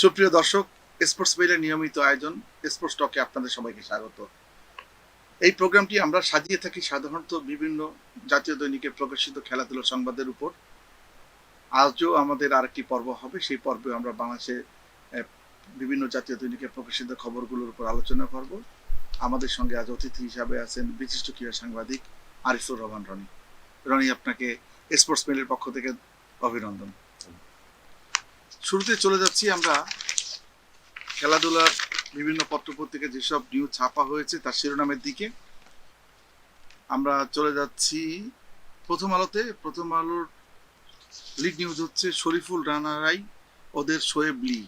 সুপ্রিয় দর্শক, স্পোর্টস মেইলের নিয়মিত আয়োজন স্পোর্টস টকে আপনাদের সবাইকে স্বাগত। এই প্রোগ্রামটি আমরা সাজিয়ে থাকি সাধারণত বিভিন্ন জাতীয় দৈনিকে প্রকাশিত খেলাধুলা সংবাদের উপর। আজও আমাদের আরেকটি পর্ব হবে। সেই পর্বে আমরা বাংলাদেশে বিভিন্ন জাতীয় দৈনিকে প্রকাশিত খবরগুলোর উপর আলোচনা করব। আমাদের সঙ্গে আজ অতিথি হিসাবে আছেন বিশিষ্ট ক্রীড়া সাংবাদিক আরিফুর রহমান রনি। রনি, আপনাকে স্পোর্টস মেইলের পক্ষ থেকে অভিনন্দন। শুরুতে চলে যাচ্ছি আমরা খেলাধুলার বিভিন্ন পত্রপত্রিকা যেসব নিউজ ছাপা হয়েছে তার শিরোনামের দিকে। আমরা চলে যাচ্ছি প্রথম আলোতে। প্রথম আলোর লিড নিউজ হচ্ছে শরীফুল রানারাই ওদের শোয়েব লি,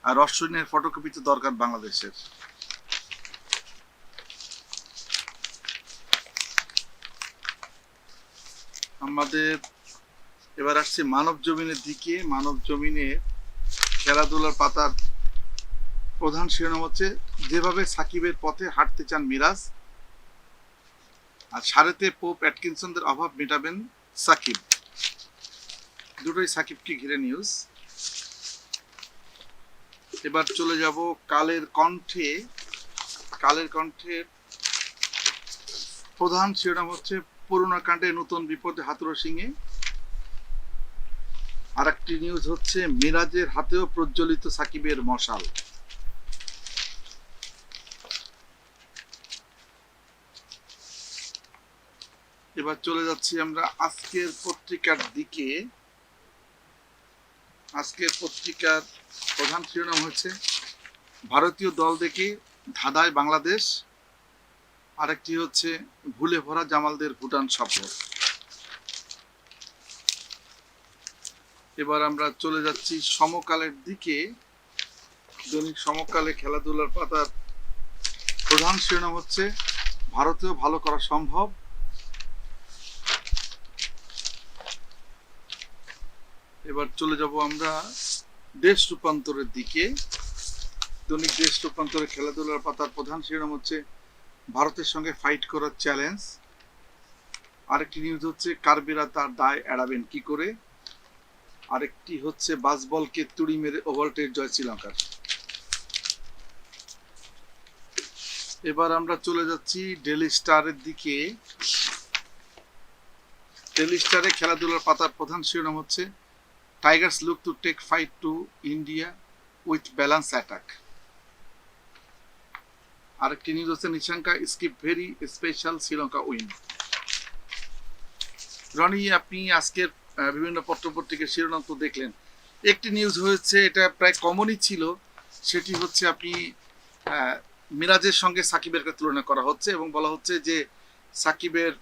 আর অশ্বিনের ফটোকপি তো দরকার বাংলাদেশের। আমাদের এবার আসছে মানব জমিনের দিকে। মানব জমিনে খেলাধুলার পাতার প্রধান শিরোনাম হচ্ছে যেভাবে সাকিবের পথে হাঁটতে চান মিরাজ, আর সারেতে পোপ অ্যাটকিনসনদের অভাব মেটাবেন সাকিব। দুটোই সাকিবকে ঘিরে নিউজ। এবার চলে যাব কালের কণ্ঠে। কালের কণ্ঠের প্রধান শিরোনাম হচ্ছে করোনা কাণ্ডে নতুন বিপদে হাতুড়ো সিংহে। আর একটি নিউজ হচ্ছে মিরাজের হাতেও প্রজ্বলিত সাকিবের মশাল। এবার চলে যাচ্ছি আমরা আজকের পত্রিকার দিকে। আজকের পত্রিকার প্রধান শিরোনাম হচ্ছে ভারতীয় দল দেখে ধাঁধায় বাংলাদেশ। আরেকটি হচ্ছে ভুলে ভরা জামালদের ভুটান সফর। এবার আমরা চলে যাচ্ছি সমকালের দিকে। দৈনিক সমকালে খেলাধুলার পাতার প্রধান শিরোনাম হচ্ছে ভারতেও ভালো করা সম্ভব। এবার চলে যাব আমরা দেশ রূপান্তরের দিকে। দৈনিক দেশ রূপান্তরে খেলাধুলার পাতার প্রধান শিরোনাম হচ্ছে ভারতের সঙ্গে ফাইট করার চ্যালেঞ্জ। আরেকটি নিউজ হচ্ছে কারবিরা তার দায় এড়াবেন কি করে। আরেকটি হচ্ছে বাসবলকে তুড়ি মেরে ওভারটের জয় শ্রীলঙ্কার। এবার আমরা চলে যাচ্ছি ডেইলি স্টারের দিকে। ডেইলি স্টারে খেলাধুলার পাতার প্রধান শিরোনাম হচ্ছে Tigers look to take fight to India with balance attack. আরেকটি নিউজ হচ্ছে Nissanka skip very special Sri Lanka win. Roni, আপনি আজকের বিভিন্ন পত্রপত্রিকার শিরোনাম তো দেখলেন। একটি নিউজ হয়েছে, এটা প্রায় কমনই ছিল, সেটি হচ্ছে আপনি মিরাজের সঙ্গে সাকিবের তুলনা করা হচ্ছে এবং বলা হচ্ছে যে সাকিবের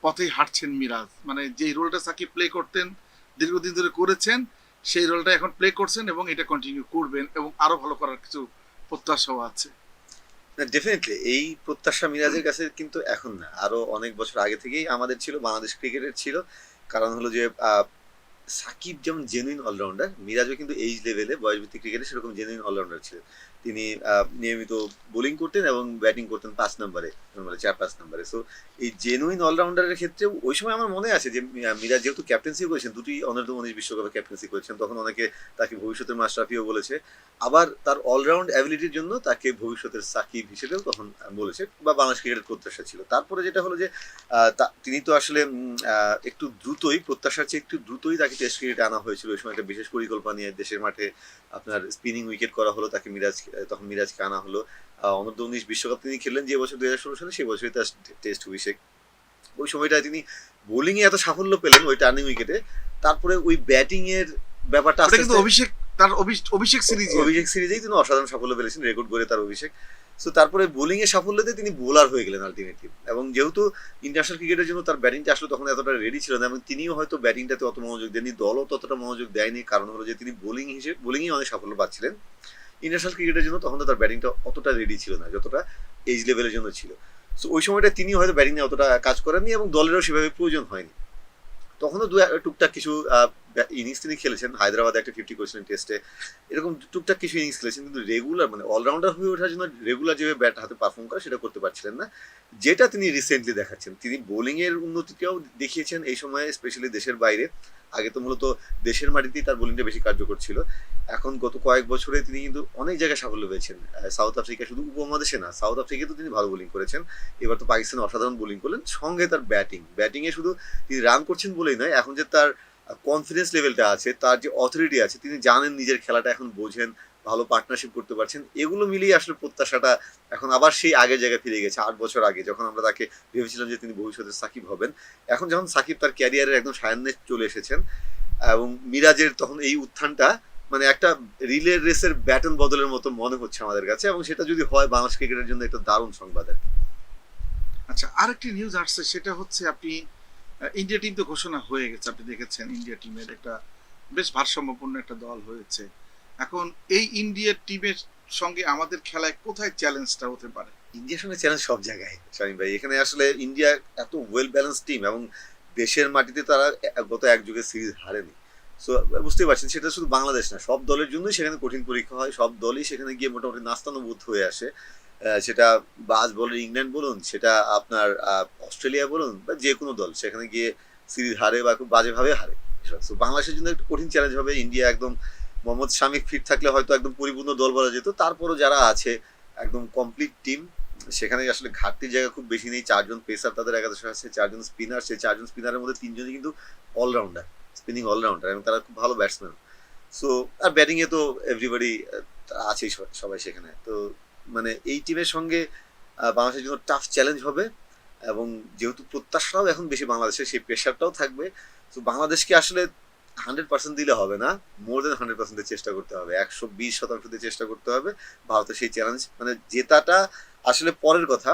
পথেই হাঁটছেন মিরাজ। মানে যেই রোলটা সাকিব প্লে করতেন, দীর্ঘদিন ধরে করেছেন, সেই রোলটা এখন প্লে করছেন এবং এটা কন্টিনিউ করবেন এবং আরো ভালো করার কিছু প্রত্যাশাও আছে। ডেফিনেটলি এই প্রত্যাশা মিরাজের কাছে কিন্তু এখন না, আরো অনেক বছর আগে থেকেই আমাদের ছিল, বাংলাদেশ ক্রিকেটের ছিল। কারণ হলো যে সাকিব যেমন জেনুইন অলরাউন্ডার, মিরাজও কিন্তু এই লেভেলে বয়সভিত্তিক ক্রিকেটে সেরকম জেনুইন অলরাউন্ডার ছিল। তিনি নিয়মিত বোলিং করতেন এবং ব্যাটিং করতেন 5 নম্বরে, মানে 4-5 নম্বরে। সো এই জেনুইন অলরাউন্ডারের ক্ষেত্রে ওই সময় আমার মনে আছে যে মিরাজ যেহেতু ক্যাপ্টেন্সি করেছেন, দুটি অনূর্ধ্ব 19 বিশ্বকাপে ক্যাপ্টেন্সি করেছেন, তখন অনেকে তাকে ভবিষ্যতের মাশরাফিও বলেছে। আবার তার অলরাউন্ড অ্যাবিলিটির জন্য তাকে ভবিষ্যতের সাকিব হিসেবেও তখন বলেছে, বা বাংলাদেশ ক্রিকেটের প্রত্যাশা ছিল। তারপরে যেটা হলো যে তিনি তো আসলে একটু দ্রুতই, প্রত্যাশার চেয়ে একটু দ্রুতই তাকে টেস্ট ক্রিকেটে আনা হয়েছিল। ওই সময় একটা বিশেষ পরিকল্পনা নিয়ে দেশের মাঠে আপনার স্পিনিং উইকেট করা হলো, তাকে তখন মিরাজকে আনা হলো। অনূর্ধ্ব 19 বিশ্বকাপ তিনি খেললেন যে বছর 2016 সালে, সেই বছরই তার টেস্ট অভিষেক। ওই সময়টায় তিনি বোলিংয়ে এত সাফল্য পেলেন ওই টার্নিং উইকেটে। তারপরে ওই ব্যাটিং এর ব্যাপারটা অভিষেক সিরিজেই তিনি অসাধারণ সাফল্য পেয়েছেন, রেকর্ড করে তার অভিষেক। সো তারপরে বোলিং এর সাফল্যতে তিনি বোলার হয়ে গেলেন আলটিমেটলি। এবং যেহেতু ইন্টারন্যাশনাল ক্রিকেটের জন্য তার ব্যাটিংটা আসলে তখন এতটা রেডি ছিল না, এবং তিনিও হয়তো ব্যাটিংটাতে অত মনোযোগ দেননি, দলও ততটা মনোযোগ দেয়নি। কারণ হলো যে তিনি বোলিংয়ে অনেক সাফল্য পাচ্ছিলেন। ইন্টারন্যাশনাল ক্রিকেটের জন্য তখন তো তার ব্যাটিংটা অতটা রেডি ছিল না যতটা এজ লেভেলের জন্য ছিল। সো ওই সময়টা তিনি হয়তো ব্যাটিং নিয়ে অতটা কাজ করেননি এবং দলেরও সেভাবে প্রয়োজন হয়নি। তখনও টুকটাক কিছু ইনিংস তিনি খেলেছেন, হায়দ্রাবাদে একটা 50 করেছিলেন টেস্টে, এরকম টুকটাক কিছু ইনিংস খেলেছেন, কিন্তু রেগুলার মানে অলরাউন্ডার হয়ে ওঠার জন্য রেগুলার যেভাবে ব্যাট হাতে পারফর্ম করে সেটা করতে পারছিলেন না, যেটা তিনি রিসেন্টলি দেখাচ্ছেন। তিনি বোলিং এর উন্নতিটাও দেখিয়েছেন এই সময়ে, স্পেশালি দেশের বাইরে। আগে তো মূলত দেশের মাটিতেই তার বোলিংটা বেশি কার্যকর ছিল, এখন গত কয়েক বছরে তিনি কিন্তু অনেক জায়গায় সাফল্য পেয়েছেন। সাউথ আফ্রিকা, শুধু উপমহাদেশে না, সাউথ আফ্রিকায় তো তিনি ভালো বোলিং করেছেন, এবার তো পাকিস্তানে অসাধারণ বোলিং করলেন। সঙ্গে তার ব্যাটিংয়ে শুধু তিনি রান করছেন বলেই নয়, এখন যে তার কনফিডেন্স লেভেলটা আছে, তার যে অথরিটি আছে, তিনি জানেন নিজের খেলাটা এখন বোঝেন, ভালো পার্টনারশিপ করতে পারছেন, এগুলো মিলিয়ে আসলে প্রত্যাশাটা এখন আবার সেই আগের জায়গায় ফিরে গেছে। 8 বছর আগে যখন আমরা তাকে ভেবেছিলাম যে তিনি ভবিষ্যতে সাকিব হবেন, এখন যখন সাকিব তার ক্যারিয়ারের একদম সায়ান্নে চলে এসেছেন, এবং মিরাজের তখন এই উত্থানটা মানে একটা রিলে রেসের ব্যাটন বদলের মতো মনে হচ্ছে আমাদের কাছে, এবং সেটা যদি হয় বাংলাদেশ ক্রিকেটের জন্য একটা দারুণ সংবাদ আর কি। আচ্ছা, আরেকটি নিউজ আসছে, সেটা হচ্ছে আপনি ইন্ডিয়া টিম তো ঘোষণা হয়ে গেছে, আপনি দেখেছেন ইন্ডিয়া টিমের একটা বেশ ভারসাম্যপূর্ণ একটা দল হয়েছে। এখন এই ইন্ডিয়া টিমের সঙ্গে আমাদের খেলায় কোথায় চ্যালেঞ্জটা হতে পারে? ইন্ডিয়ার সঙ্গে চ্যালেঞ্জ সব জায়গায় শামীম ভাই, এখানে আসলে ইন্ডিয়া এত ওয়েল ব্যালেন্স টিম, এবং দেশের মাটিতে তারা গত এক যুগে সিরিজ হারেনি। সো বুঝতেই পারছেন, সেটা শুধু বাংলাদেশ না, সব দলের জন্যই সেখানে কঠিন পরীক্ষা হয়, সব দলই সেখানে গিয়ে মোটামুটি নাস্তানুবুদ্ধ হয়ে আসে। সেটা বাজ বলেন, ইংল্যান্ড বলুন, সেটা আপনার অস্ট্রেলিয়া বলুন, বা যে কোনো দল সেখানে গিয়ে সিরিজ হারে বা খুব বাজেভাবে হারে। সো বাংলাদেশের জন্য একটা কঠিন চ্যালেঞ্জ হবে। ইন্ডিয়া একদম মোহাম্মদ শামি ফিট থাকলে হয়তো একদম পরিপূর্ণ দল বলা যেত, তারপরও যারা আছে একদম কমপ্লিট টিম, সেখানে আসলে ঘাটতির জায়গা খুব বেশি নেই। 4জন পেসার তাদের একাদশে আছে, 4জন স্পিনার, সেই 4জন স্পিনারের মধ্যে 3জনই কিন্তু অলরাউন্ডার, স্পিনিং অলরাউন্ডার, এবং তারা খুব ভালো ব্যাটসম্যান। সো আর ব্যাটিং এ তো এভরিবডি আছেই, সবাই সেখানে। তো মানে এই টিমের সঙ্গে বাংলাদেশের জন্য টাফ চ্যালেঞ্জ হবে, এবং যেহেতু প্রত্যাশাটাও এখন বেশি বাংলাদেশের, সেই প্রেশারটাও থাকবে। তো বাংলাদেশকে আসলে 100% দিলে হবে না, মোর দেন 100% চেষ্টা করতে হবে, 120% দিয়ে চেষ্টা করতে হবে। ভারতের সেই চ্যালেঞ্জ মানে জেতাটা আসলে পরের কথা,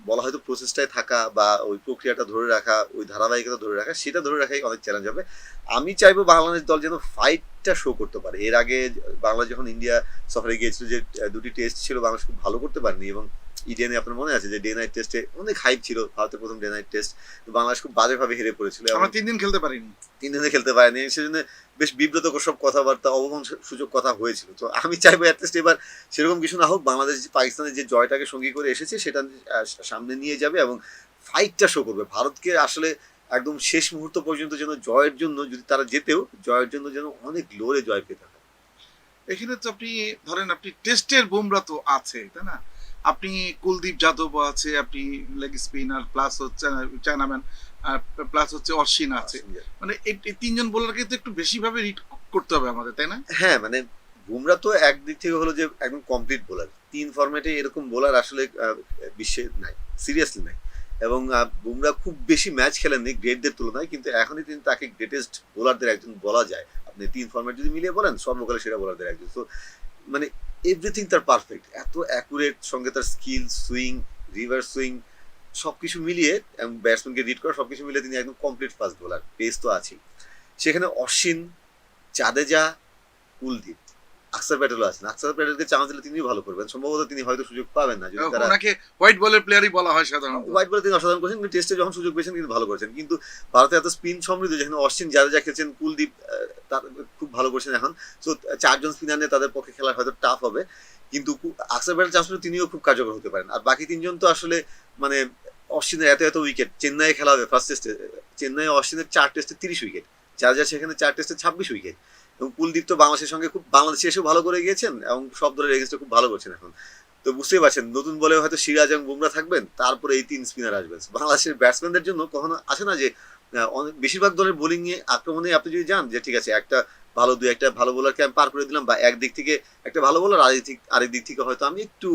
বলা হয়তো প্রসেসটায় থাকা বা ওই প্রক্রিয়াটা ধরে রাখা, ওই ধারাবাহিকতা ধরে রাখা, সেটা ধরে রাখাই অনেক চ্যালেঞ্জ হবে। আমি চাইবো বাংলাদেশ দল যেন ফাইটটা শো করতে পারে। এর আগে বাংলাদেশ যখন ইন্ডিয়া সফরে গিয়েছিল, যে দুটি টেস্ট ছিল বাংলাদেশ খুব ভালো করতে পারেনি, এবং ইডেনে আপনার মনে আছে যে ডে নাইট টেস্টে অনেক হাইপ ছিল, ভারতের প্রথম ডে নাইট টেস্ট, বাংলাদেশ খুব বাজেভাবে হেরে পড়েছিল, আমরা 3 দিন খেলতে পারিনি। 3 দিনে খেলতে পারেনি, সেজন্য বেশ বিব্রতকর সব কথাবার্তা, অবমান সুযোগ কথা হয়েছিল। তো আমি চাইবো অ্যাটলিস্ট এবার সেরকম কিছু না হোক, বাংলাদেশ পাকিস্তানের যে জয়টাকে সঙ্গী করে এসেছে সেটা সামনে নিয়ে যাবে, এবং ফাইটটা শো করবে ভারতকে। আসলে একদম শেষ মুহূর্ত পর্যন্ত যেন জয়ের জন্য, যদি তারা যেতেও, জয়ের জন্য যেন অনেক লোরে জয় পেতে হয়। এখানে তো আপনি ধরেন, আপনি টেস্টের বুমরা তো আছে, তাই না? আপনি কুলদীপ যাদব আছে, আপনি লেগ স্পিনার, প্লাস হচ্ছে চায়নাম্যান, প্লাস হচ্ছে অশ্বিন আছে। মানে এই 3জন বোলারকে তো একটু বেশি ভাবে রিড করতে হবে আমাদের, তাই না? হ্যাঁ, মানে বুমরা তো একদিক থেকে হলো যে একদম কমপ্লিট বোলার, 3 ফরম্যাটে এরকম বোলার আসলে বিশ্বে নাই, সিরিয়াসলি নাই। এবং বুমরা খুব বেশি ম্যাচ খেলেননি গ্রেটদের তুলনায়, কিন্তু এখনই তিনি তাকে গ্রেটেস্ট বোলারদের একজন বলা যায়। আপনি 3 ফরম্যাট যদি মিলিয়ে বলেন, সর্বকালে সেরা বোলারদের একজন। তো মানে এভরিথিং তার পারফেক্ট, এত অ্যাকুরেট, সঙ্গে তার স্কিল, সুইং, রিভার্স সুইং, সবকিছু মিলিয়ে, এবং ব্যাটসম্যানকে রিড করা, সবকিছু মিলিয়ে তিনি একদম কমপ্লিট ফাস্ট বোলার। পেস তো আছেই, সেখানে অশ্বিন, জাদেজা, কুলদীপ, আকসার প্যাটেলও আছেন। আকসার প্যাটেলকে চান্স দিলে তিনিও ভালো করবেন, সম্ভবত তিনি হয়তো সুযোগ পাবেন না যদি তারা, ওনাকে হোয়াইট বলের প্লেয়ারই বলা হয় সাধারণত। হোয়াইট বলে তিনি অসাধারণ করেছেন, কিন্তু টেস্টে যখন সুযোগ পেয়েছেন কিন্তু ভালো করেছেন। কিন্তু ভারতে এত স্পিন সমৃদ্ধ, যেখানে অশ্বিন, জাদেজা খেলছেন, কুলদীপ তার খুব ভালো করছেন এখন। সো 4জন স্পিনার নিয়ে তাদের পক্ষে খেলা হয়তো টাফ হবে, কিন্তু আকসার প্যাটেল চান্স পেলে তিনিও খুব কার্যকর হতে পারেন। আর বাকি 3জন তো আসলে মানে অশ্বিনের এত উইকেট, চেন্নাইয়ে খেলা হবে ফার্স্ট টেস্টে, চেন্নাই অশ্বিনের 4 টেস্টে 30 উইকেট, জাদেজা সেখানে 4 টেস্টে 26 উইকেট, এবং কুলদীপ তো বাংলাদেশের সঙ্গে খুব, বাংলাদেশে এসেও ভালো করে গিয়েছেন, এবং সব দলের এগেন্স্টে খুব ভালো করছেন এখন। তো বুঝতেই পারছেন, নতুন বলে হয়তো সিরাজ এবং বুমরা থাকবেন, তারপরে এই 3 স্পিনার আসবেন। বাংলাদেশের ব্যাটসম্যানদের জন্য কখনো আসে না যে অনেক বেশিরভাগ দলের বোলিং এ আক্রমণে আপনি যদি যান যে ঠিক আছে একটা ভালো, একটা ভালো বোলারকে আমি পার করে দিলাম, বা একদিক থেকে একটা ভালো বোলার, আরেক দিক থেকে হয়তো আমি একটু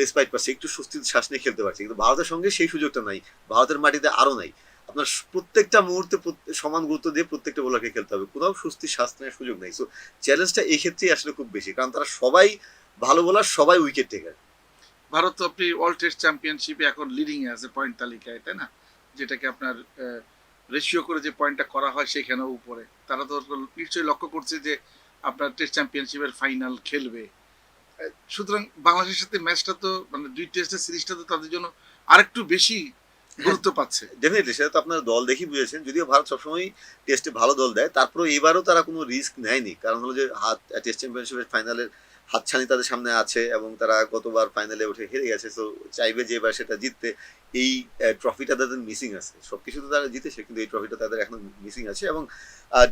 রেসপাইট পাচ্ছি, একটু স্বস্তির শ্বাস নিয়ে খেলতে পারছি, কিন্তু ভারতের সঙ্গে সেই সুযোগটা নাই, ভারতের মাটিতে আরো নাই। আপনার প্রত্যেকটা মুহূর্তে সমান গুরুত্ব দিয়ে প্রত্যেকটা বোলারকে খেলতে হবে, কোথাও স্বস্তির শ্বাস নেওয়ার সুযোগ নেই। সো চ্যালেঞ্জটা এই ক্ষেত্রেই আসলে খুব বেশি, কারণ তারা সবাই ভালো বোলার, সবাই উইকেট টেকার। ভারত তো আপনি ওয়ার্ল্ড টেস্ট চ্যাম্পিয়নশিপে এখন লিডিং এ আছে পয়েন্ট তালিকায়, তাই না? যেটাকে আপনার রেশিও করে যে পয়েন্টটা করা হয় সেখানেও উপরে। তারা তো নিশ্চয়ই লক্ষ্য করছে যে আপনার টেস্ট চ্যাম্পিয়নশিপের ফাইনাল খেলবে। সুতরাং বাংলাদেশের সাথে ম্যাচটা তো মানে 2 টেস্টের সিরিজটা তো তাদের জন্য আরেকটু বেশি গুরুত্ব পাচ্ছে। ডেফিনেটলি সেটা তো আপনার দল দেখেই বুঝেছেন, যদিও ভারত সবসময় টেস্টে ভালো দল দেয়, তারপরে এবারও তারা কোনো রিস্ক নেয়নি, কারণ হলো যে টেস্ট চ্যাম্পিয়নশিপের ফাইনালের হাতছানি তাদের সামনে আছে এবং তারা গতবার ফাইনালে উঠে হেরে গেছে, তো চাইবে যে এবার সেটা জিততে। এই ট্রফিটা তাদের মিসিং আছে, সবকিছু তো তারা জিতেছে কিন্তু এই ট্রফিটা তাদের এখনো মিসিং আছে, এবং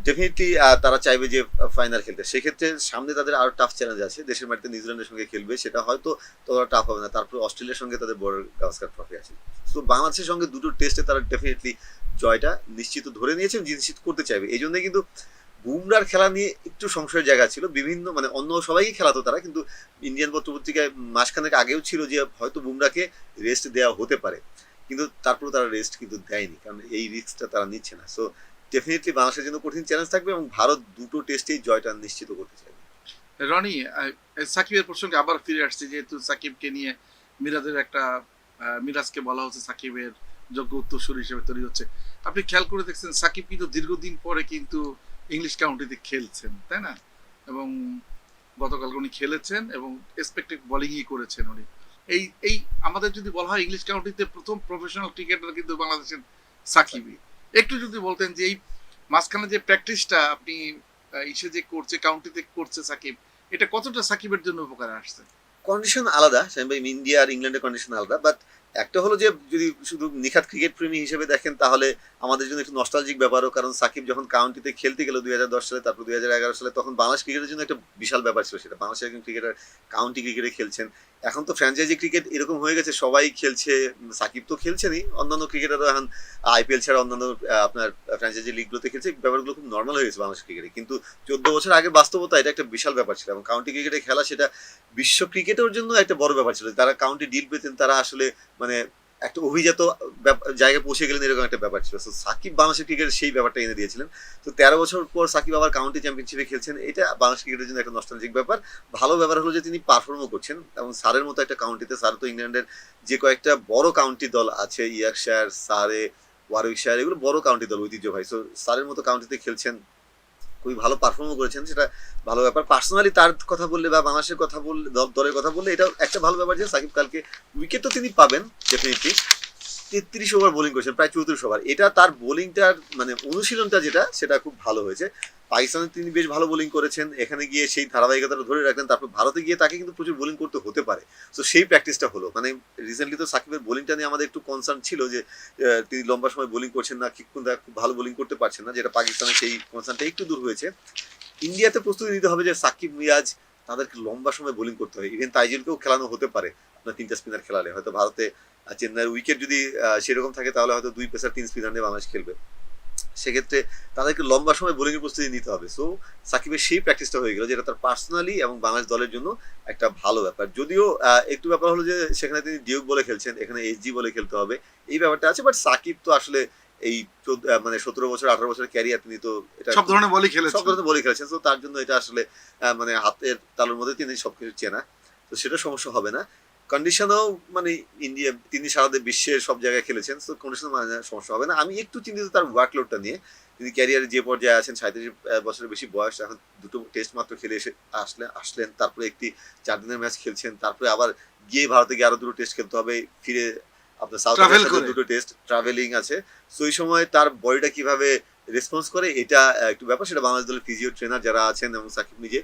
ডেফিনেটলি তারা চাইবে যে ফাইনাল খেলতে। সেক্ষেত্রে সামনে তাদের আরো টাফ চ্যালেঞ্জ আছে, দেশের মাটিতে নিউজিল্যান্ডের সঙ্গে খেলবে, সেটা হয়তো ততটা টাফ হবে না। তারপর অস্ট্রেলিয়ার সঙ্গে তাদের বড় গাভাস্কার ট্রফি আছে। তো বাংলাদেশের সঙ্গে দুটো টেস্টে তারা ডেফিনেটলি জয়টা নিশ্চিত ধরে নিয়েছে, নিশ্চিত করতে চাইবে। এই জন্য কিন্তু বুমরার খেলা নিয়ে একটু সংশয়ের জায়গা ছিল, বিভিন্ন মানে অন্য সবাইকে খেলাতো তারা, কিন্তু ইন্ডিয়ান পত্রপত্রিকায় মাসখানেক আগেও ছিল যে হয়তো বুমরাকে রেস্ট দেওয়া হতে পারে, কিন্তু তারপরে তারা রেস্ট কিন্তু দেয়নি, কারণ এই রিস্কটা তারা নিচ্ছে না। সো ডেফিনেটলি বাংলাদেশের জন্য কঠিন চ্যালেঞ্জ থাকবে এবং ভারত দুটো টেস্টেই জয়টা নিশ্চিত করতে চাইবে। রনি, সাকিবের প্রসঙ্গে আবার ফিরে আসছে, যেহেতু সাকিবকে নিয়ে মিরাজের একটা মিরাজকে বলা হচ্ছে সাকিবের যোগ্য উত্তরসূরি হিসেবে তৈরি হচ্ছে। আপনি খেয়াল করে দেখছেন সাকিব কিন্তু দীর্ঘদিন পরে কিন্তু ইংলিশ কাউন্টিতে খেলছেন, তাই না? এবং গতকাল উনি খেলেছেন এবং এক্সপেক্টেড বোলিংই করেছেন উনি। এই এই আমাদের যদি বলা হয় ইংলিশ কাউন্টিতে প্রথম প্রফেশনাল ক্রিকেটার কিন্তু বাংলাদেশের সাকিবই। একটু যদি বলতেন যে এই মাঝখানে যে প্র্যাকটিসটা আপনি ইসে যে করছে, কাউন্টিতে করছে সাকিব, এটা কতটা সাকিবের জন্য উপকারে আসছে? কন্ডিশন আলাদা, ইন্ডিয়া আর ইংল্যান্ডের কন্ডিশন আলাদা, বাট একটা হলো যে যদি শুধু নিখাত ক্রিকেট প্রেমী হিসেবে দেখেন তাহলে আমাদের জন্য একটু নস্টালজিক ব্যাপারও, কারণ সাকিব যখন কাউন্টিতে খেলতে গেল 2010 সালে, তারপর 2011 সালে, তখন বাংলাদেশ ক্রিকেটের জন্য একটা বিশাল ব্যাপার ছিল সেটা। বাংলাদেশের একজন ক্রিকেটার কাউন্টি ক্রিকেটে খেলছেন। এখন তো ফ্র্যাঞ্চাইজি ক্রিকেট এরকম হয়ে গেছে, সবাই খেলছে, সাকিব তো খেলছেনই, অন্যান্য ক্রিকেটারও এখন আইপিএল ছাড়া অন্যান্য আপনার ফ্র্যাঞ্চাইজি লিগগুলোতে খেলছে, ব্যাপারগুলো খুব নর্মাল হয়ে গেছে বাংলাদেশ ক্রিকেটে। কিন্তু 14 বছর আগে বাস্তবতা এটা একটা বিশাল ব্যাপার ছিল, এবং কাউন্টি ক্রিকেটে খেলা সেটা বিশ্ব ক্রিকেটের জন্য একটা বড় ব্যাপার ছিল। তারা কাউন্টি ডিল পেতেন, তারা আসলে মানে একটা অভিজাত জায়গায় পৌঁছে গেলেন, এরকম একটা ব্যাপার ছিল। তো সাকিব বাংলাদেশের ক্রিকেটের সেই ব্যাপারটা এনে দিয়েছিলেন। তো 13 বছর পর সাকিব আবার কাউন্টি চ্যাম্পিয়নশিপে খেলছেন, এটা বাংলাদেশ ক্রিকেটের জন্য একটা নস্টালজিক ব্যাপার। ভালো ব্যাপার হলো যে তিনি পারফর্মও করছেন, এবং সারের মতো একটা কাউন্টিতে, সার তো ইংল্যান্ডের যে কয়েকটা বড় কাউন্টি দল আছে, ইয়র্কশায়ার, সারে, ওয়ারউইকশায়ার, এগুলো বড় কাউন্টি দল ঐতিহ্যবাহী। সো সারের মতো কাউন্টিতে খেলছেন, খুবই ভালো পারফর্মও করেছেন, সেটা ভালো ব্যাপার। পার্সোনালি তার কথা বললে বা বাংলাদেশের কথা বললে, দলের কথা বললে, এটা একটা ভালো ব্যাপার যে সাকিব কালকে উইকেট তো তিনি পাবেন ডেফিনেটলি। 33 ওভার বোলিং করেছেন, প্রায় 34 ওভার, এটা তার বোলিংটার মানে অনুশীলনটা যেটা, সেটা খুব ভালো হয়েছে। পাকিস্তানে তিনি বেশ ভালো বোলিং করেছেন, এখানে গিয়ে সেই ধারাবাহিকতাটা ধরে রাখলেন, তারপর ভারতে গিয়ে তাকে কিন্তু প্রচুর বোলিং করতে হতে পারে। তো সেই প্র্যাকটিসটা হলো। মানে রিসেন্টলি তো সাকিবের বোলিংটা নিয়ে আমাদের একটু কনসার্ন ছিল যে তিনি লম্বা সময় বোলিং করছেন না, খুব ভালো বোলিং করতে পারছেন না, যেটা পাকিস্তানে সেই কনসার্নটা একটু দূর হয়েছে। ইন্ডিয়াতে প্রস্তুতি নিতে হবে যে সাকিব, মিরাজ, তাদেরকে লম্বা সময় বোলিং করতে হয়। ইভেন তাইজুলকেও খেলানো হতে পারে আপনার 3টা স্পিনার খেলালে। হয়তো ভারতে চেন্নাইয়ের উইকেট যদি সেরকম থাকে তাহলে হয়তো 2 পেসার 3 স্পিনার নিয়ে বাংলাদেশ খেলবে, সেক্ষেত্রে তাদেরকে লম্বা সময় বোলিং এর প্রস্তুতি নিতে হবে। সো সাকিবের সেই প্র্যাকটিসটা হয়ে গেল, যেটা তার পার্সোনালি এবং বাংলাদেশ দলের জন্য একটা ভালো ব্যাপার। যদিও একটু ব্যাপার হলো যে সেখানে তিনি ডিউক বলে খেলছেন, এখানে এসজি বলে খেলতে হবে, এই ব্যাপারটা আছে। বাট সাকিব তো আসলে এই মানে 17 বছর 18 বছরের ক্যারিয়ার, তিনি তো এটা সব ধরনের বলই খেলেছেন, সব ধরনের বলই খেলেছেন। তো তার জন্য এটা আসলে মানে হাতের তালুর মধ্যে তিনি সবকিছু চেনা, তো সেটা সমস্যা হবে না। কন্ডিশনও মানে ইন্ডিয়া, তিনি সারা বিশ্বের সব জায়গায় খেলেছেন, তো কন্ডিশন মানে সমস্যা হবে না। আমি একটু চিন্তিত তার ওয়ার্কলোডটা নিয়ে। তিনি ক্যারিয়ারে যে পর্যায়ে আছেন, 37 বছরের বেশি বয়স, এখন 2টো টেস্ট মাত্র খেলে এসে আসলেন, তারপরে একটি 4 দিনের ম্যাচ খেলছেন, তারপরে আবার গিয়ে ভারতে গিয়ে আরো 2টো টেস্ট খেলতে হবে, ফিরে আপনার সাউথ আফ্রিকার 2টো টেস্ট, ট্রাভেলিং আছে। সো এই সময় তার বডিটা কিভাবে রেসপন্স করে, এটা একটু ব্যাপার। সেটা বাংলাদেশ দলের ফিজিও ট্রেনার যারা আছেন এবং সাকিব নিজে,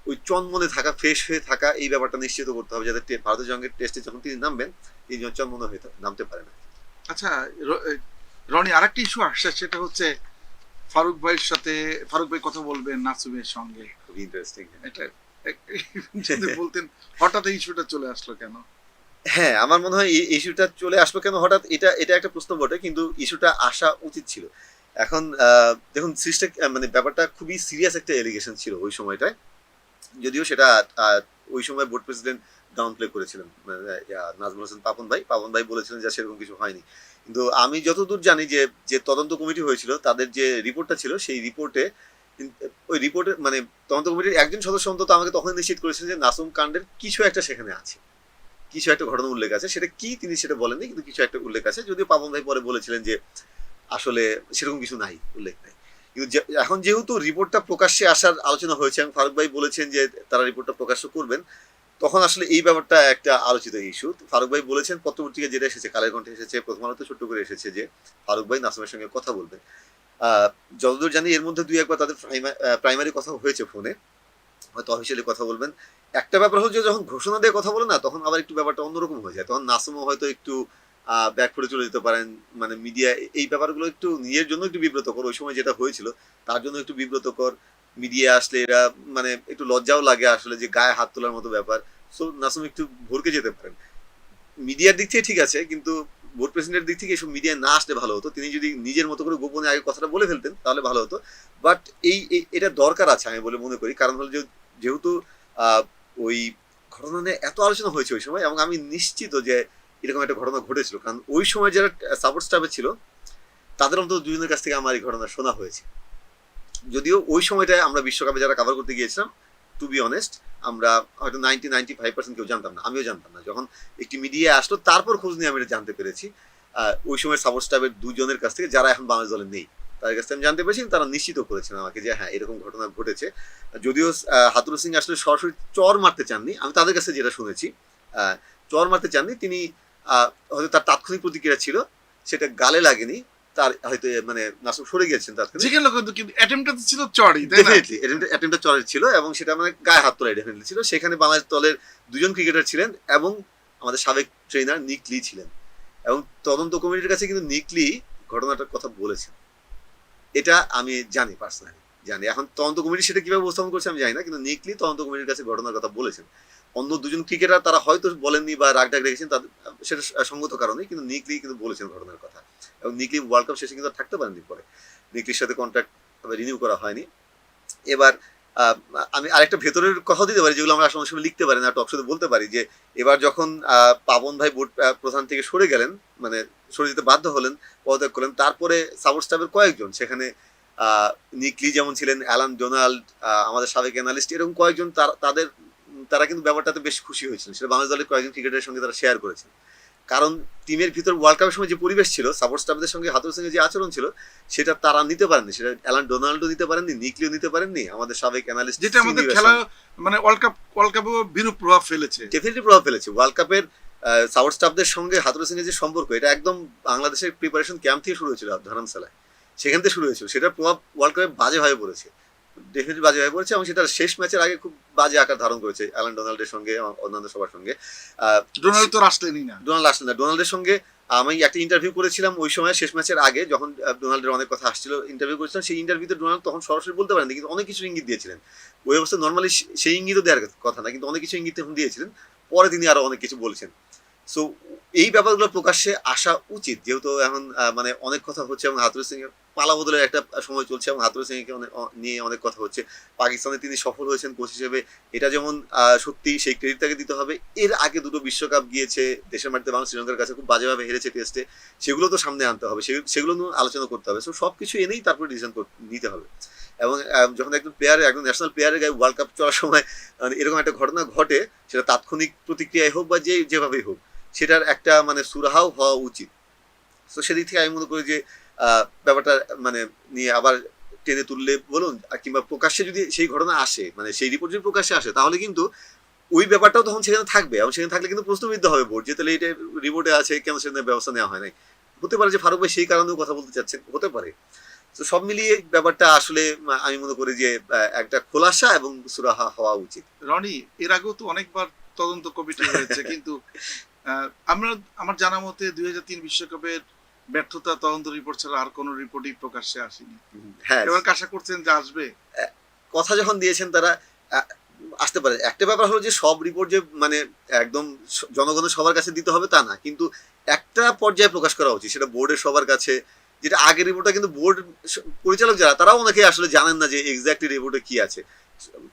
ওই চনমনে থাকা, ফ্রেশ হয়ে থাকা, এই ব্যাপারটা নিশ্চিত করতে হবে, যাতে ভারতের সঙ্গে টেস্টে যখন তিনি নামবেন তিনি চনমনে হয়ে নামতে পারে না। আচ্ছা রনি, আরেকটি ইস্যু আসছে, সেটা হচ্ছে ফারুক ভাইয়ের সাথে, ফারুক ভাই কথা বলবেন নাসুমের সঙ্গে, খুবই ইন্টারেস্টিং। এটা যদি বলতেন হঠাৎ এই ইস্যুটা চলে আসলো কেন? হ্যাঁ, আমার মনে হয় এই ইস্যুটা চলে আসলো কেন হঠাৎ, এটা একটা প্রশ্ন বটে, কিন্তু ইস্যুটা আসা উচিত ছিল। এখন দেখুন মানে ব্যাপারটা খুবই সিরিয়াস একটা এলিগেশন ছিল ওই সময়টায়, যদিও সেটা ওই সময় বোর্ড প্রেসিডেন্ট ডাউন প্লে করেছিলেন, নাজমুল হাসান পাপন ভাই বলেছিলেন যে সেরকম কিছু হয়নি। কিন্তু আমি যতদূর জানি যে যে তদন্ত কমিটি হয়েছিল, তাদের যে রিপোর্টটা ছিল, সেই রিপোর্টে, ওই রিপোর্টে মানে তদন্ত কমিটির একজন সদস্য অন্তত আমাকে তখন নিশ্চিত করেছিলেন যে নাসুম কাণ্ডের কিছু একটা সেখানে আছে, কিছু একটা ঘটনা উল্লেখ আছে। সেটা কি তিনি সেটা বলেননি, কিন্তু কিছু একটা উল্লেখ আছে। যদিও পাপন ভাই পরে বলেছিলেন যে আসলে সেরকম কিছু নাই, উল্লেখ নাই। কিন্তু এখন যেহেতু রিপোর্টটা প্রকাশ্যে আসার আলোচনা হয়েছে এবং ফারুক ভাই বলেছেন যে তারা রিপোর্টটা প্রকাশ্য করবেন, তখন আসলে এই ব্যাপারটা একটা আলোচিত ইস্যু। ফারুক ভাই বলেছেন, পত্রপত্রিকা যেটা এসেছে, কালের কণ্ঠে এসেছে, প্রথম আলোতে ছোট্ট করে এসেছে যে ফারুক ভাই নাসুমের সঙ্গে কথা বলবেন। যতদূর জানি এর মধ্যে দুই একবার তাদের প্রাইমারি কথা হয়েছে ফোনে, হয়তো অফিসিয়ালি কথা বলবেন। একটা ব্যাপার হচ্ছে যখন ঘোষণা দিয়ে কথা বলে না, তখন আবার একটু ব্যাপারটা অন্যরকম হয়ে যায়, তখন নাসুমও হয়তো একটু ব্যাকফুটে চলে যেতে পারেন। মানে মিডিয়া এই ব্যাপারগুলো একটু নিজের জন্য একটু বিব্রতকর, ওই সময় যেটা হয়েছিল তার জন্য একটু বিব্রতকর। মিডিয়া আসলে এরা মানে একটু লজ্জাও লাগে আসলে, যে গায়ে হাত তোলার মতো ব্যাপার। সো নাসুম একটু ভরকে যেতে পারেন। মিডিয়ার দিক থেকে ঠিক আছে, কিন্তু বোর্ড প্রেসিডেন্টের দিক থেকে এসব মিডিয়ায় না আসলে ভালো হতো। তিনি যদি নিজের মতো করে গোপনে আগে কথাটা বলে ফেলতেন তাহলে ভালো হতো। বাট এটা দরকার আছে আমি বলে মনে করি, কারণ হলো যেহেতু ওই ঘটনা নিয়ে এত আলোচনা হয়েছে ওই সময়, এবং আমি নিশ্চিত যে এরকম একটা ঘটনা ঘটেছিল, কারণ ওই সময় যারা সাপোর্ট স্টাফে ছিল তাদের অন্তত দুজনের কাছ থেকে আমার এই ঘটনা শোনা হয়েছে। যদিও ওই সময়টায় আমরা বিশ্বকাপে যারা কভার করতে গিয়েছিলাম, টু বি অনেস্ট, আমরা হয়তো 95% কেউ জানতাম না, আমিও জানতাম না। যখন একটি মিডিয়া আসলো তারপর খোঁজ নিয়ে আমি এটা জানতে পেরেছি। ওই সময় সাপোর্ট স্টাফের দুজনের কাছ থেকে, যারা এখন বাংলাদেশ দলে নেই, তাদের কাছ থেকে আমি জানতে পেরেছি। তারা নিশ্চিত করেছেন আমাকে যে হ্যাঁ এরকম ঘটনা ঘটেছে। যদিও হাতুরু সিং আসলে সরাসরি চর মারতে চাননি, আমি তাদের কাছে যেটা শুনেছি, চর মারতে চাননি তিনি। হয়তো তার তাৎক্ষণিক প্রতিক্রিয়া ছিল, সেটা গালে লাগেনি, তার হয়তো মানে নাসুম সরে গিয়েছেন তাৎক্ষণিক। যেখানে কিন্তু অ্যাটেম্পটা ছিল চড়ই, তাই না? ডেফিনেটলি অ্যাটেম্পটা চরের ছিল, এবং সেটা মানে গায়ে হাত তোলাই ডেফিনেটলি ছিল। সেখানে বাংলাদেশ দলের দুজন ক্রিকেটার ছিলেন এবং আমাদের সাবেক ট্রেনার নিক লি ছিলেন, এবং তদন্ত কমিটির কাছে কিন্তু নিক লি ঘটনাটার কথা বলেছেন। এটা আমি জানি, পার্সোনালি জানি। এখন তদন্ত কমিটি সেটা কিভাবে উপস্থাপন করছে আমি জানি না, কিন্তু নিক লি তদন্ত কমিটির কাছে ঘটনার কথা বলেছেন। অন্য দুজন ক্রিকেটার তারা হয়তো বলেননি বা রাগ ডাক রেখেছেন, তাদের সেটা সঙ্গত কারণে, কিন্তু নিক লি কিন্তু বলেছেন ঘটনার কথা। এবং নিক লি ওয়ার্ল্ড কাপ শেষে কিন্তু থাকতে পারেননি, পরে নিক লির সাথে কন্ট্রাক্ট রিনিউ করা হয়নি। এবার আমি আরেকটা ভেতরের কথা দিতে পারি, যেগুলো আমরা আসলে সময় লিখতে পারি না, টক শোতে বলতে পারি, যে এবার যখন পাবন ভাই বোর্ড প্রধান থেকে সরে গেলেন, মানে সরে যেতে বাধ্য হলেন, পদত্যাগ করলেন, তারপরে সাপোর্ট স্টাফের কয়েকজন, সেখানে নিকলি যেমন ছিলেন, অ্যালান ডোনাল্ড, আমাদের সাবেক অ্যানালিস্ট, এরকম কয়েকজন, তারা কিন্তু ব্যাপারটাতে বেশ খুশি হয়েছিলেন। সেটা বাংলাদেশ দলের কয়েকজন ক্রিকেটারের সঙ্গে তারা শেয়ার করেছেন। কারণ টিমের ভিতর ওয়ার্ল্ড কাপের সময় যে পরিবেশ ছিল, সাপোর্ট স্টাফদের সঙ্গে হাতুর সঙ্গে যে আচরণ ছিল, সেটা তারা নিতে পারেননি। সেটা অ্যালান ডোনাল্ডও নিতে পারেননি, নিকলিও নিতে পারেননি, আমাদের সাবেক অ্যানালিস্ট, যেটা আমাদের খেলা মানে ওয়ার্ল্ড কাপে বিরূপ প্রভাব ফেলেছে। ডেফিনেটলি প্রভাব ফেলেছে। ওয়ার্ল্ড কাপের সাপোর্ট স্টাফদের সঙ্গে হাতুর সিং এর যে সম্পর্ক, এটা একদম বাংলাদেশের প্রিপারেশন ক্যাম্প থেকে শুরু হয়েছিল, ধরমশালায়, সেখান থেকে শুরু হয়েছিল। সেটার প্রভাব ওয়ার্ল্ড কাপে বাজেভাবে পড়েছে, ডেফিনেটলি বাজেভাবে পড়েছে, এবং সেটা শেষ ম্যাচের আগে খুব বাজে আকার ধারণ করেছে অ্যালান ডোনাল্ডের সঙ্গে, অন্যান্য সবার সঙ্গে। ডোনাল্ড তো আসলেনই না, ডোনাল্ড আসলেন না। ডোনাল্ডের সঙ্গে আমি একটা ইন্টারভিউ করেছিলাম ওই সময়, শেষ ম্যাচের আগে, যখন ডোনাল্ডের অনেক কথা আসছিল, ইন্টারভিউ করেছিলাম। সেই ইন্টারভিউতে ডোনাল্ড তখন সরাসরি বলতে পারেন, কিন্তু অনেক কিছু ইঙ্গিত দিয়েছিলেন। ওই অবস্থায় নর্মালি সেই ইঙ্গিতও দেওয়ার কথা না, কিন্তু অনেক কিছু ইঙ্গিত দিয়েছিলেন। পরে তিনি আরো অনেক কিছু বলেছেন। সো এই ব্যাপারগুলো প্রকাশ্যে আসা উচিত, যেহেতু এখন মানে অনেক কথা হচ্ছে, এবং হাতুর সিং এর পালা বদলের একটা সময় চলছে, এবং হাতুর সিং কে নিয়ে অনেক কথা হচ্ছে। পাকিস্তানে তিনি সফল হয়েছেন কোচ হিসেবে, এটা যেমন সত্যি, সেই ক্রেডিট তাকে দিতে হবে। এর আগে দুটো বিশ্বকাপ গিয়েছে, দেশের মাটিতে বাংলা শ্রীলঙ্কার কাছে খুব বাজেভাবে হেরেছে টেস্টে, সেগুলো তো সামনে আনতে হবে, সেগুলো নিয়ে আলোচনা করতে হবে। সো সব কিছু এনেই তারপরে ডিসিশন নিতে হবে। এবং যখন একজন ন্যাশনাল প্লেয়ারের গায়ে ওয়ার্ল্ড কাপ চলার সময় এরকম একটা ঘটনা ঘটে, সেটা তাৎক্ষণিক প্রতিক্রিয়ায় হোক বা যেভাবেই হোক, সেটার একটা মানে সুরাহাও হওয়া উচিত। তো সেদিক থেকে আমি মনে করি যে ব্যাপারটা মানে নিয়ে আবার টেনে তুললে বলুন, কিংবা প্রকাশ্যে যদি সেই ঘটনা আসে, মানে সেই রিপোর্ট যদি প্রকাশ্যে আসে, তাহলে কিন্তু ওই ব্যাপারটাও তখন সেখানে থাকবে, এবং সেখানে থাকলে কিন্তু প্রশ্নবিদ্ধ হবে বোর্ড, যে তাহলে এটা রিপোর্টে আছে, কেন সেখানে ব্যবস্থা নেওয়া হয় নাই। হতে পারে যে ফারুক ভাই সেই কারণেও কথা বলতে চাচ্ছেন, হতে পারে। তো সব মিলিয়ে ব্যাপারটা আসলে আমি মনে করি যে একটা খোলাসা এবং সুরাহা হওয়া উচিত। রনি, এর আগেও তো অনেকবার তদন্ত কমিটি হয়েছে, কিন্তু আমার জানা মতে 2003 বিশ্বকাপের ব্যর্থতা তদন্ত রিপোর্ট ছাড়া আর কোনো রিপোর্টই প্রকাশ্যে আসেনি। হ্যাঁ, এবার আশা করছেন যে আসবে? কথা যখন দিয়েছেন তারা, আসতে পারে। একটা ব্যাপার হলো যে সব রিপোর্ট যে মানে একদম জনগণের সবার কাছে দিতে হবে তা না, কিন্তু একটা পর্যায়ে প্রকাশ করা উচিত, সেটা বোর্ডের সবার কাছে। যেটা আগের রিপোর্টটা কিন্তু বোর্ড পরিচালক যারা, তারাও অনেকে আসলে জানেন না যে এক্স্যাক্টলি রিপোর্টে কি আছে,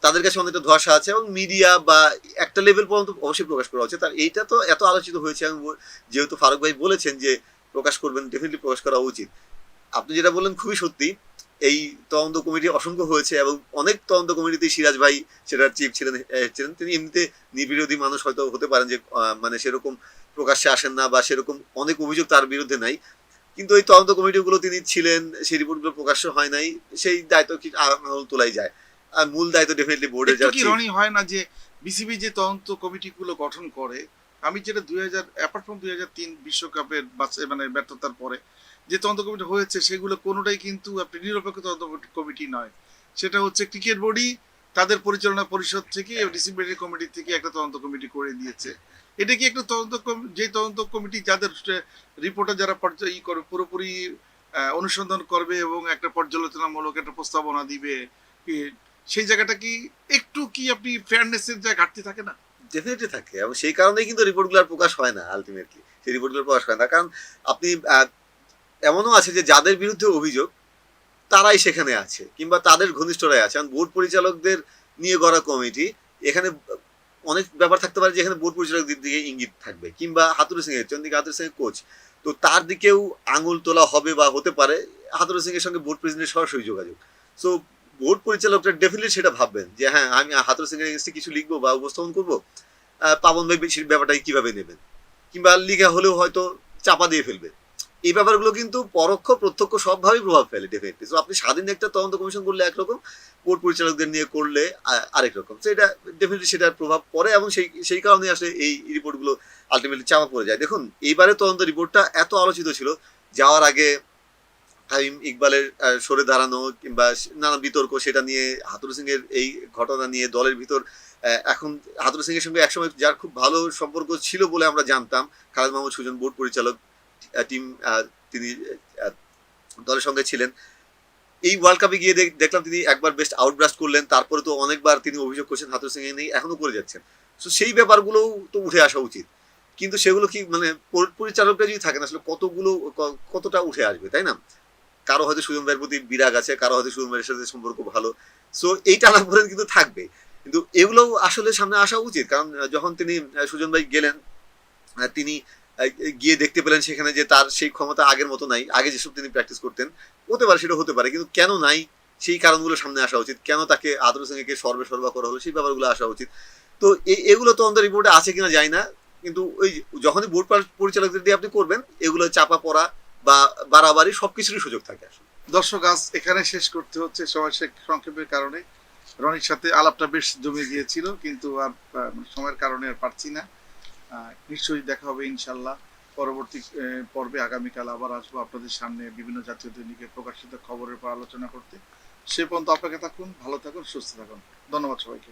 তাদের কাছে অনেকটা ধোঁয়াশা আছে, এবং মিডিয়া বা একটা লেভেল পর্যন্ত অবশ্যই প্রকাশ করা উচিত। তার এইটা তো এত আলোচিত হয়েছে, এবং যেহেতু ফারুক ভাই বলেছেন যে প্রকাশ করবেন, ডেফিনেটলি প্রকাশ করা উচিত। আপনি যেটা বললেন খুবই সত্যি, এই তদন্ত কমিটি অসংখ্য হয়েছে, এবং অনেক তদন্ত কমিটিতে সিরাজ ভাই সেটার চিফ ছিলেন। তিনি এমনিতে নির্বিরোধী মানুষ হয়তো হতে পারেন, যে মানে সেরকম প্রকাশ্যে আসেন না, বা সেরকম অনেক অভিযোগ তার বিরুদ্ধে নাই, কিন্তু এই তদন্ত কমিটিগুলো তিনি ছিলেন, সেই রিপোর্টগুলো প্রকাশ্য হয় নাই, সেই দায়িত্ব কি তোলাই যায়। আর মূল দায়িত্ব ডেফিনেটলি বোর্ডের। কি রনি হয় না যে বিসিবি যে তদন্ত কমিটিগুলো গঠন করে, আমি যেটা 2000 অ্যাপার্ট ফ্রম 2003 বিশ্বকাপের মানে ব্যর্থতার পরে যে তদন্ত কমিটি হয়েছে সেগুলো কোনোটাই কিন্তু আপনি নিরপেক্ষ তদন্ত কমিটি নয়। সেটা হচ্ছে ক্রিকেট বোর্ডই তাদের পরিচালনা পরিষদ থেকে ডিসিপ্লিনারি কমিটি থেকে একটা তদন্ত কমিটি করে দিয়েছে। এটা কি একটা যে তদন্ত কমিটি যাদের রিপোর্টার যারা ই করবে পুরোপুরি অনুসন্ধান করবে এবং একটা পর্যালোচনামূলক একটা প্রস্তাবনা দিবে, সেই জায়গাটা কি একটু কি আপনি ফেয়ারনেসের যা ঘাটতি থাকে না? ডেফিনেটলি থাকে, এবং সেই কারণেই কিন্তু রিপোর্টগুলো আর প্রকাশ হয় না আলটিমেটলি। সেই রিপোর্টগুলো প্রকাশ হয় না কারণ আপনি এমনও আছে যে যাদের বিরুদ্ধে অভিযোগ তারাই সেখানে আছে, কিংবা তাদের ঘনিষ্ঠরাই আছে। কারণ বোর্ড পরিচালকদের নিয়ে গড়া কমিটি, এখানে অনেক ব্যাপার থাকতে পারে যেখানে বোর্ড পরিচালকদের দিকে ইঙ্গিত থাকবে, কিংবা হাতুরু সিং এর চন্দিকা হাতুরু সিং এর কোচ, তো তার দিকেও আঙুল তোলা হবে বা হতে পারে। হাতুরু সিং এর সঙ্গে বোর্ড প্রেসিডেন্টের সরাসরি যোগাযোগ। সো বোর্ড পরিচালকরা ডেফিনেটলি সেটা ভাববেন যে হ্যাঁ, আমি হাতুরু সিং এর এগেন্সটে কিছু লিখবো বা উপস্থাপন করবো, পাবন ভাই বেশির ব্যাপারটাকে কিভাবে নেবেন, কিংবা লিখা হলেও হয়তো চাপা দিয়ে ফেলবে। এই ব্যাপারগুলো কিন্তু পরোক্ষ প্রত্যক্ষ সবভাবেই প্রভাব ফেলে ডেফিনেটলি। তো আপনি স্বাধীন একটা তদন্ত কমিশন করলে একরকম, বোর্ড পরিচালকদের নিয়ে করলে আরেক রকম। তো এটা ডেফিনেটলি সেটার প্রভাব পড়ে, এবং সেই কারণে আসলে এই রিপোর্টগুলো আলটিমেটলি চাপা পড়ে যায়। দেখুন, এইবারে তদন্ত রিপোর্টটা এত আলোচিত ছিল, যাওয়ার আগে তামিম ইকবালের সরে দাঁড়ানো কিংবা নানা বিতর্ক, সেটা নিয়ে হাতুরু সিং এর এই ঘটনা নিয়ে দলের ভিতর এখন হাতুরু সিং এর সঙ্গে একসময় যার খুব ভালো সম্পর্ক ছিল বলে আমরা জানতাম, খালেদ মাহমুদ সুজন বোর্ড পরিচালক, টিম তিনি দলের সঙ্গে ছিলেন। এই ওয়ার্ল্ড কাপে গিয়ে দেখলাম তিনি একবার বেস্ট আউটব্রাস্ট করলেন, তারপরে তো অনেকবার তিনি অভিযোগ করছেন হাতুরু সিং এর নিয়ে, এখনো করে যাচ্ছেন। তো সেই ব্যাপারগুলোও তো উঠে আসা উচিত, কিন্তু সেগুলো কি মানে পরিচালকরা যদি থাকেন আসলে কতটা উঠে আসবে, তাই না? কারো হয়তো সুজন ভাইয়ের প্রতি বিরাগ আছে, কারো হয়তো সুজন ভাইয়ের সাথে সম্পর্ক ভালো। সো এই টানাপোড়েন কিন্তু থাকবে, কিন্তু এগুলো আসলে সামনে আসা উচিত। কারণ যখন তিনি সুজন ভাই গেলেন, তিনি গিয়ে দেখতে পেলেন সেখানে যে তার সেই ক্ষমতা আগের মতো নাই, আগে যেসব তিনি প্র্যাকটিস করতেন। হতে পারে, সেটা হতে পারে, কিন্তু কেন নাই সেই কারণগুলো সামনে আসা উচিত। কেন তাকে আদর সিংকে সর্বা করা হলো, সেই ব্যাপারগুলো আসা উচিত। তো এগুলো তো আমাদের রিপোর্টে আছে কিনা যায় না, কিন্তু ওই যখনই বোর্ড পরিচালকদের দিয়ে আপনি করবেন, এগুলো চাপা পড়া বা বাড়াবাড়ি সবকিছুরই সুযোগ থাকে আসলে। দর্শক, আজ এখানে শেষ করতে হচ্ছে সময় সংক্ষেপের কারণে। রনির সাথে আলাপটা বেশ জমে গিয়েছিল, কিন্তু আর সময়ের কারণে আর পারছি না। নিশ্চয়ই দেখা হবে ইনশাল্লাহ পরবর্তী পর্বে। আগামীকাল আবার আসবো আপনাদের সামনে বিভিন্ন জাতীয় দৈনিকে প্রকাশিত খবরের উপর আলোচনা করতে। সে পর্যন্ত আপনাকে থাকুন, ভালো থাকুন, সুস্থ থাকুন। ধন্যবাদ সবাইকে।